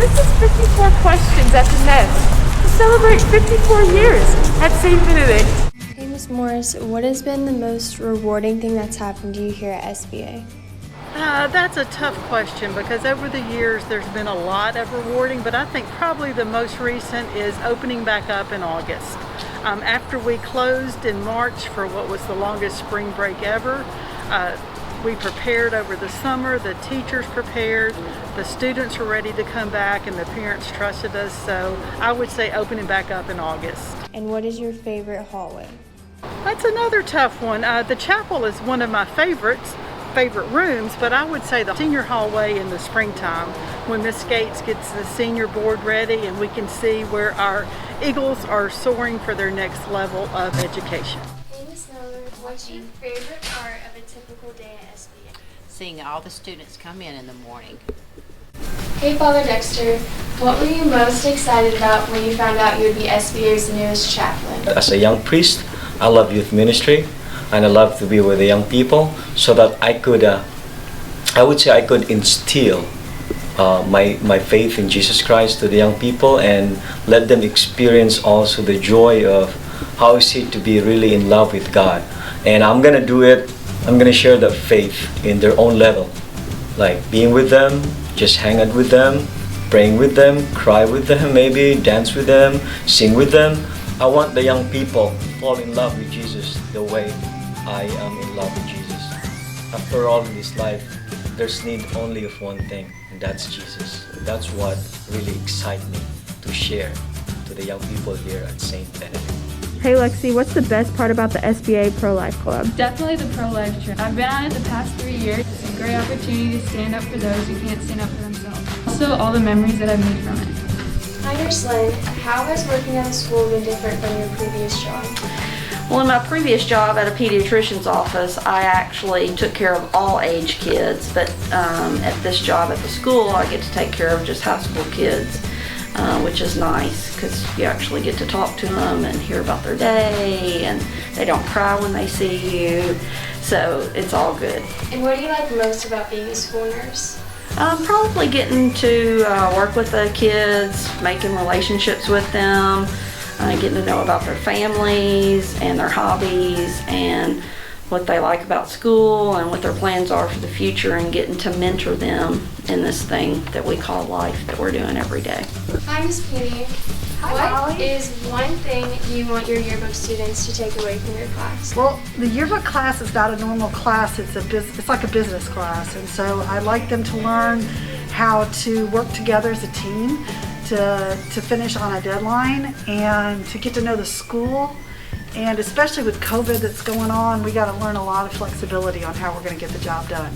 this is 54 questions at the Nest to celebrate 54 years at St. Benedict. Hey, Ms. Morris, what has been the most rewarding thing that's happened to you here at SBA? That's a tough question because over the years there's been a lot of rewarding, but I think probably the most recent is opening back up in August. After we closed in March for what was the longest spring break ever, we prepared over the summer, the teachers prepared, the students were ready to come back, and the parents trusted us, so I would say opening back up in August. And what is your favorite hallway? That's another tough one. The chapel is one of my favorite rooms, but I would say the senior hallway in the springtime when Miss Gates gets the senior board ready and we can see where our Eagles are soaring for their next level of education. Hey, Ms. Miller, what's your favorite part of a typical day at SBA? Seeing all the students come in the morning. Hey, Father Dexter, what were you most excited about when you found out you would be SBA's newest chaplain? As a young priest, I love youth ministry. And I love to be with the young people so that I could instill my faith in Jesus Christ to the young people and let them experience also the joy of how is it to be really in love with God. And I'm going to do it, I'm going to share that faith in their own level, like being with them, just hang out with them, praying with them, cry with them maybe, dance with them, sing with them. I want the young people to fall in love with Jesus the way I am in love with Jesus. After all in this life, there's need only of one thing, and that's Jesus. That's what really excites me to share to the young people here at St. Benedict. Hey Lexi, what's the best part about the SBA Pro-Life Club? Definitely the pro-life trip. I've been on it the past 3 years. It's a great opportunity to stand up for those who can't stand up for themselves. Also, all the memories that I've made from it. Hi, Nurse Lynn. How has working at the school been different from your previous job? Well, in my previous job at a pediatrician's office, I actually took care of all age kids, but at this job at the school, I get to take care of just high school kids, which is nice because you actually get to talk to them and hear about their day, and they don't cry when they see you, so it's all good. And what do you like most about being a school nurse? Probably getting to work with the kids, making relationships with them, getting to know about their families and their hobbies and what they like about school and what their plans are for the future, and getting to mentor them in this thing that we call life that we're doing every day. Hi, Ms. Petey. What is one thing you want your yearbook students to take away from your class? Well, the yearbook class is not a normal class, it's like a business class, and so I'd like them to learn how to work together as a team, to finish on a deadline, and to get to know the school. And especially with COVID that's going on, we got to learn a lot of flexibility on how we're going to get the job done.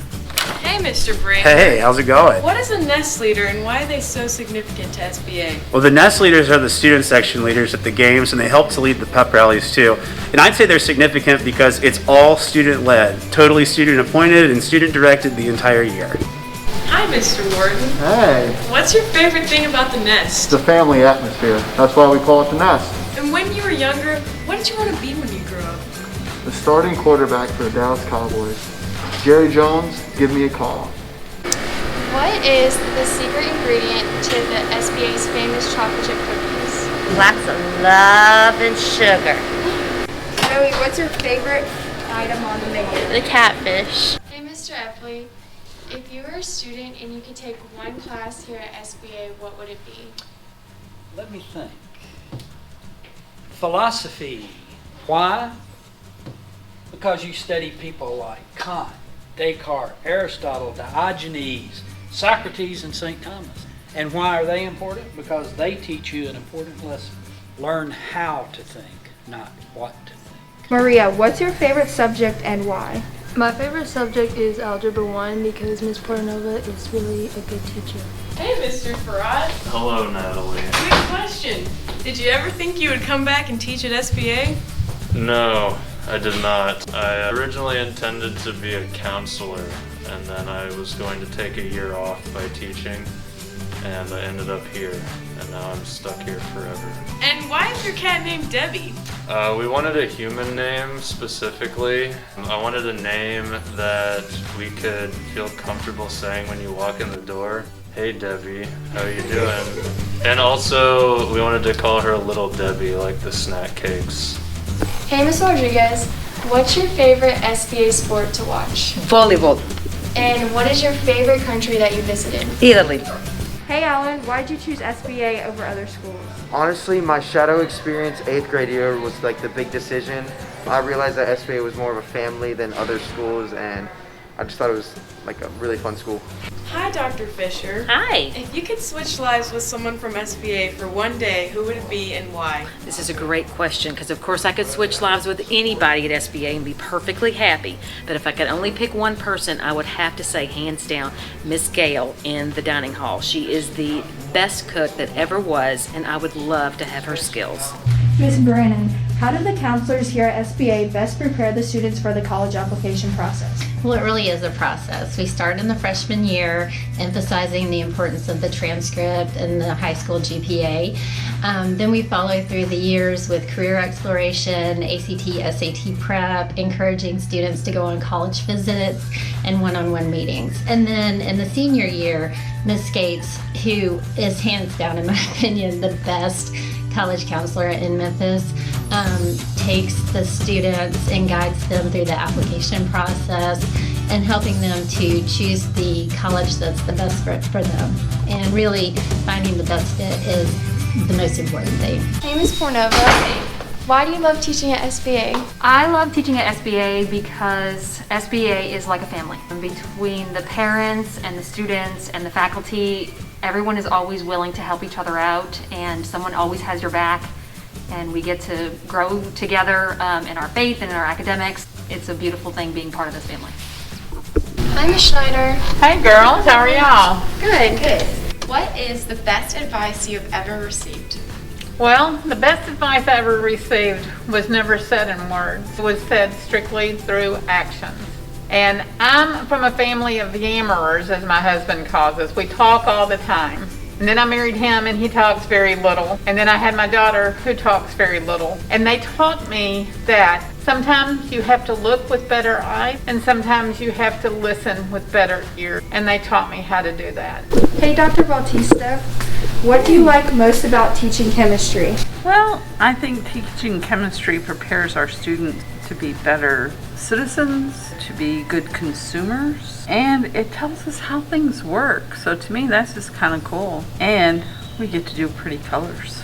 Hey, Mr. Brink. Hey, how's it going? What is a nest leader and why are they so significant to SBA? Well, the nest leaders are the student section leaders at the games, and they help to lead the pep rallies too. And I'd say they're significant because it's all student-led, totally student-appointed and student-directed the entire year. Hi, Mr. Warden. Hey. What's your favorite thing about the nest? It's a family atmosphere. That's why we call it the Nest. And when you were younger, what did you want to be when you grew up? The starting quarterback for the Dallas Cowboys. Jerry Jones, give me a call. What is the secret ingredient to the SBA's famous chocolate chip cookies? Lots of love and sugar. Joey, what's your favorite item on the menu? The catfish. Hey, Mr. Epley. If you were a student and you could take one class here at SBA, what would it be? Let me think. Philosophy. Why? Because you study people like Kant, Descartes, Aristotle, Diogenes, Socrates, and St. Thomas. And why are they important? Because they teach you an important lesson. Learn how to think, not what to think. Maria, what's your favorite subject and why? My favorite subject is Algebra 1 because Ms. Portanova is really a good teacher. Hey, Mr. Farad. Hello, Natalie. Quick question. Did you ever think you would come back and teach at SBA? No, I did not. I originally intended to be a counselor, and then I was going to take a year off by teaching, and I ended up here, and now I'm stuck here forever. And why is your cat named Debbie? We wanted a human name specifically. I wanted a name that we could feel comfortable saying when you walk in the door. Hey Debbie, how you doing? And also, we wanted to call her Little Debbie, like the snack cakes. Hey, Miss Rodriguez, what's your favorite SBA sport to watch? Volleyball. And what is your favorite country that you visited? Italy. Hey Alan, why'd you choose SBA over other schools? Honestly, my shadow experience 8th grade year was like the big decision. I realized that SBA was more of a family than other schools, and I just thought it was like a really fun school. Hi, Dr. Fisher. Hi. If you could switch lives with someone from SBA for one day, who would it be and why? This is a great question because, of course, I could switch lives with anybody at SBA and be perfectly happy. But if I could only pick one person, I would have to say, hands down, Miss Gale in the dining hall. She is the best cook that ever was, and I would love to have her skills. Ms. Brannon, how do the counselors here at SBA best prepare the students for the college application process? Well, it really is a process. We start in the freshman year, emphasizing the importance of the transcript and the high school GPA. Then we follow through the years with career exploration, ACT, SAT prep, encouraging students to go on college visits and one-on-one meetings. And then in the senior year, Ms. Gates, who is hands down, in my opinion, the best college counselor in Memphis, takes the students and guides them through the application process and helping them to choose the college that's the best fit for them. And really finding the best fit is the most important thing. Hey, Ms. Varnava, why do you love teaching at SBA? I love teaching at SBA because SBA is like a family. Between the parents and the students and the faculty, everyone is always willing to help each other out, and someone always has your back, and we get to grow together in our faith and in our academics. It's a beautiful thing being part of this family. Hi, Ms. Schneider. Hey girls, how are y'all? Good, good. What is the best advice you've ever received? Well, the best advice I ever received was never said in words. It was said strictly through actions. And I'm from a family of yammerers, as my husband calls us. We talk all the time. And then I married him and he talks very little. And then I had my daughter who talks very little. And they taught me that sometimes you have to look with better eyes and sometimes you have to listen with better ears. And they taught me how to do that. Hey, Dr. Bautista, what do you like most about teaching chemistry? Well, I think teaching chemistry prepares our students to be better citizens, to be good consumers, and it tells us how things work. So to me, that's just kind of cool. And we get to do pretty colors.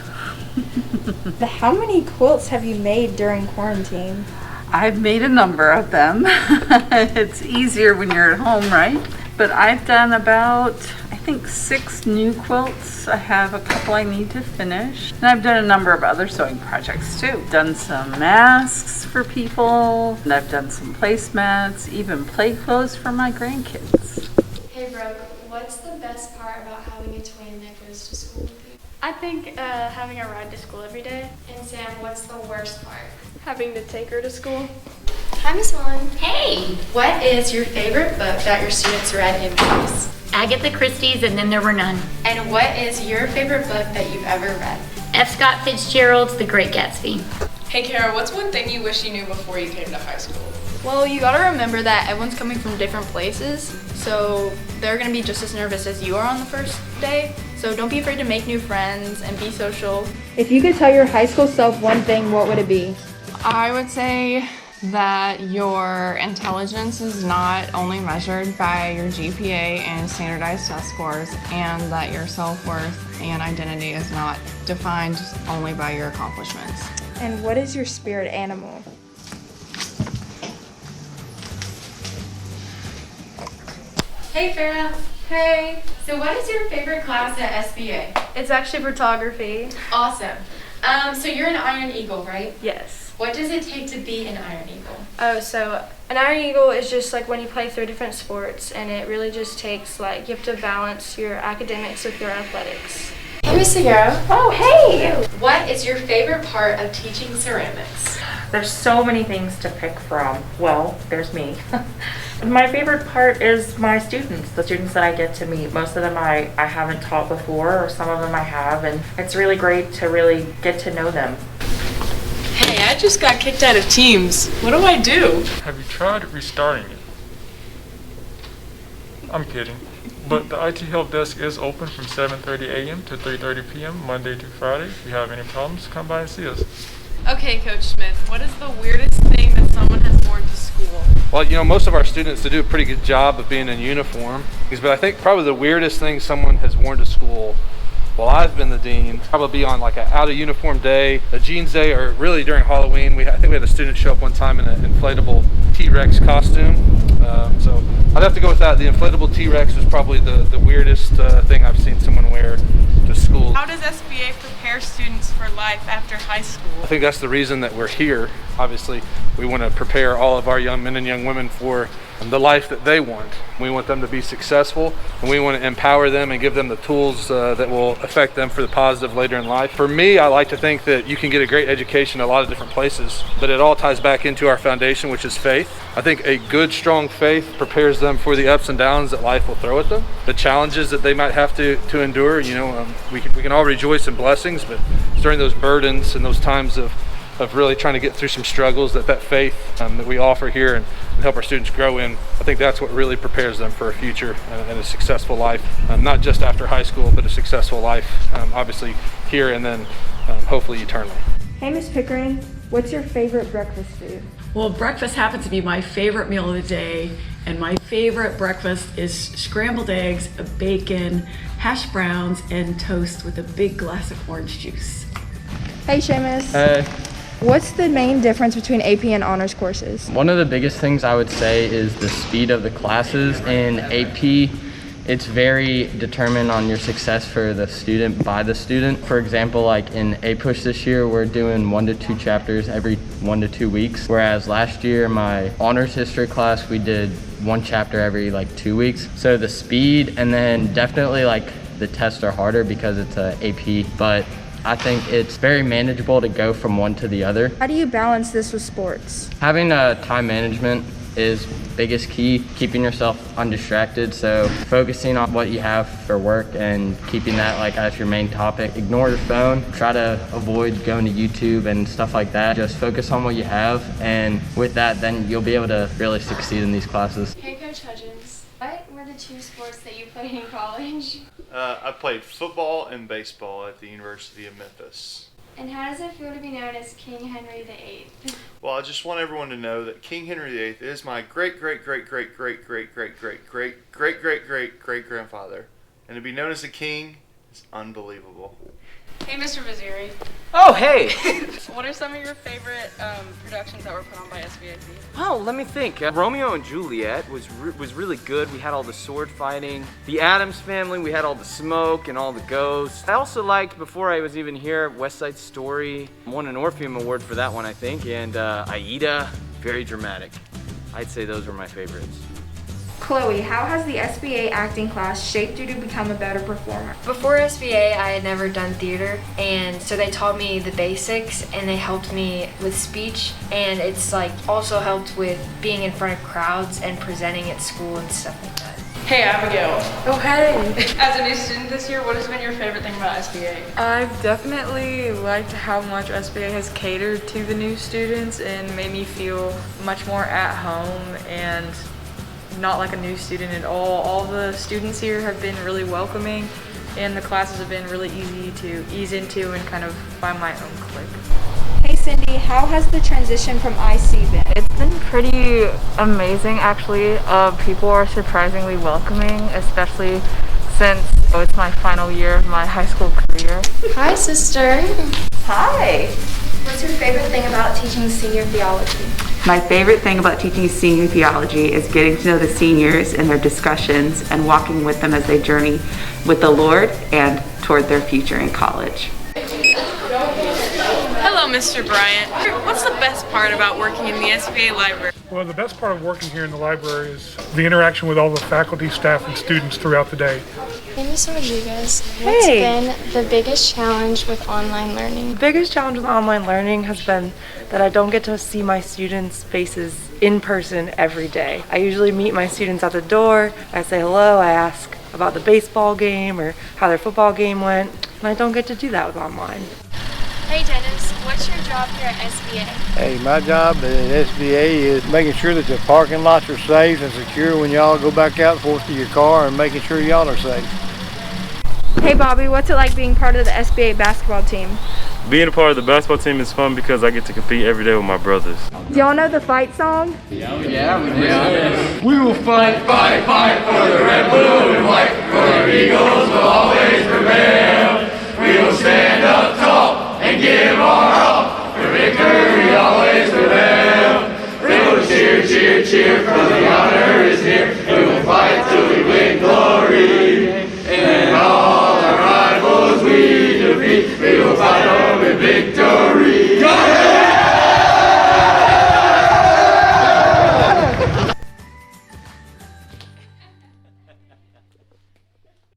How many quilts have you made during quarantine? I've made a number of them. It's easier when you're at home, right? But I've done about, I think, 6 new quilts. I have a couple I need to finish. And I've done a number of other sewing projects too. Done some masks for people, and I've done some placemats, even play clothes for my grandkids. Hey, Brooke, what's the best part about having a twin that goes to school with you? I think having a ride to school every day. And Sam, what's the worst part? Having to take her to school. Hi, Miss Mullen. Hey! What is your favorite book that your students read in class? Agatha Christie's And Then There Were None. And what is your favorite book that you've ever read? F. Scott Fitzgerald's The Great Gatsby. Hey, Kara, what's one thing you wish you knew before you came to high school? Well, you gotta remember that everyone's coming from different places, so they're gonna be just as nervous as you are on the first day. So don't be afraid to make new friends and be social. If you could tell your high school self one thing, what would it be? I would say that your intelligence is not only measured by your GPA and standardized test scores, and that your self-worth and identity is not defined only by your accomplishments. And what is your spirit animal? Hey, Farah. Hey. So what is your favorite class at SBA? It's actually photography. Awesome. So you're an Iron Eagle, right? Yes. What does it take to be an Iron Eagle? Oh, so an Iron Eagle is just like when you play 3 different sports, and it really just takes like, you have to balance your academics with your athletics. Hey, Miss Segura. Oh, hey! What is your favorite part of teaching ceramics? There's so many things to pick from. Well, there's me. My favorite part is my students, the students that I get to meet. Most of them I haven't taught before, or some of them I have, and it's really great to really get to know them. Hey, I just got kicked out of Teams. What do I do? Have you tried restarting it? I'm kidding. but the IT help desk is open from 7:30 a.m. to 3:30 p.m. Monday to Friday. If you have any problems, come by and see us. Okay, Coach Smith, what is the weirdest thing that someone has worn to school? Well, most of our students, they do a pretty good job of being in uniform. But I think probably the weirdest thing someone has worn to school while I've been the dean, probably on like an out of uniform day, a jeans day, or really during Halloween. I think we had a student show up one time in an inflatable T-Rex costume. So I'd have to go with that. The inflatable T-Rex was probably the weirdest thing I've seen someone wear to school. How does SBA prepare students for life after high school? I think that's the reason that we're here. Obviously, we want to prepare all of our young men and young women for the life that they want. We want them to be successful, and we want to empower them and give them the tools that will affect them for the positive later in life. For me, I like to think that you can get a great education in a lot of different places, but it all ties back into our foundation, which is faith. I think a good, strong faith prepares them for the ups and downs that life will throw at them, the challenges that they might have to endure. We can all rejoice in blessings, but it's during those burdens and those times of really trying to get through some struggles that faith that we offer here and help our students grow in. I think that's what really prepares them for a future and a successful life, not just after high school, but a successful life, obviously here and then hopefully eternally. Hey, Miss Pickering, what's your favorite breakfast food? Well, breakfast happens to be my favorite meal of the day, and my favorite breakfast is scrambled eggs, bacon, hash browns, and toast with a big glass of orange juice. Hey, Seamus. Hey. What's the main difference between AP and honors courses? One of the biggest things I would say is the speed of the classes. In AP, it's very determined on your success for the student by the student. For example, like in A-Push this year, we're doing 1 to 2 chapters every 1 to 2 weeks. Whereas last year, my honors history class, we did 1 chapter every 2 weeks. So the speed, and then definitely the tests are harder because it's a AP, but I think it's very manageable to go from one to the other. How do you balance this with sports? Having time management is biggest key, keeping yourself undistracted. So focusing on what you have for work and keeping that as your main topic. Ignore your phone, try to avoid going to YouTube and stuff like that. Just focus on what you have, and with that, then you'll be able to really succeed in these classes. Hey, Coach Hudgens, what were the 2 sports that you played in college? I played football and baseball at the University of Memphis. And how does it feel to be known as King Henry VIII? Well, I just want everyone to know that King Henry VIII is my great grandfather, and to be known as a king is unbelievable. Hey, Mr. Vaziri. Oh, hey! What are some of your favorite productions that were put on by SBA? Oh, let me think. Romeo and Juliet was really good. We had all the sword fighting. The Addams Family, we had all the smoke and all the ghosts. I also liked, before I was even here, West Side Story. Won an Orpheum Award for that one, I think. And Aida, very dramatic. I'd say those were my favorites. Chloe, how has the SBA acting class shaped you to become a better performer? Before SBA, I had never done theater, and so they taught me the basics, and they helped me with speech, and it's also helped with being in front of crowds and presenting at school and stuff like that. Hey, Abigail. Oh, hey. As a new student this year, what has been your favorite thing about SBA? I've definitely liked how much SBA has catered to the new students and made me feel much more at home and not like a new student at all. All the students here have been really welcoming, and the classes have been really easy to ease into and kind of find my own clique. Hey Cindy, how has the transition from IC been? It's been pretty amazing actually. People are surprisingly welcoming, especially since it's my final year of my high school career. Hi, sister. Hi. What's your favorite thing about teaching senior theology? My favorite thing about teaching senior theology is getting to know the seniors in their discussions and walking with them as they journey with the Lord and toward their future in college. Hello, Mr. Bryant. What's the best part about working in the SBA library? Well, the best part of working here in the library is the interaction with all the faculty, staff, and students throughout the day. Hey, Ms. Rodriguez. What's been the biggest challenge with online learning? The biggest challenge with online learning has been that I don't get to see my students' faces in person every day. I usually meet my students at the door, I say hello, I ask about the baseball game or how their football game went, and I don't get to do that with online. Hey Dennis, what's your job here at SBA? Hey, my job at SBA is making sure that the parking lots are safe and secure when y'all go back out and forth to your car and making sure y'all are safe. Hey Bobby, what's it like being part of the SBA basketball team? Being a part of the basketball team is fun because I get to compete every day with my brothers. Do y'all know the fight song? Yeah. We will fight, fight, fight for the red, blue, and white. For our Eagles will always prevail. We will stand up tall and give our all. For victory always prevail. We will cheer, cheer, cheer, for the honor is near. We will fight till we win glory. And all our rivals we defeat. We will fight on with victory.